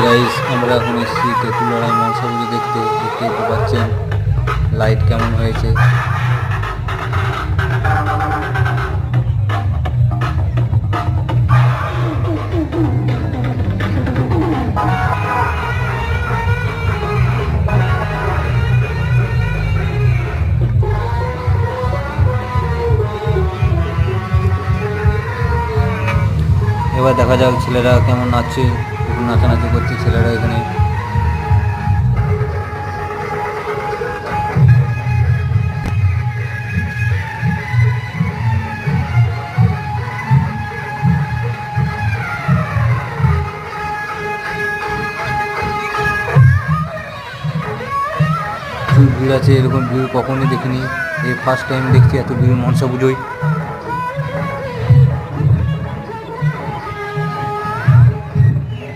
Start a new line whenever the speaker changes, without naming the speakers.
Guys আমরা এখন এসেছি তেঁতুলড়াই মনসা পুজো দেখতে পাচ্ছেন লাইট কেমন হয়েছে। এবার দেখা যাক ছেলেরা কেমন নাচছে, নাচানাচি করছে ছেলেরা এখানে। প্রচুর ভিড় আছে, এরকম ভিড় কখনোই দেখিনি, এই ফার্স্ট টাইম দেখছি এত ভিড় মনসা পুজোয়।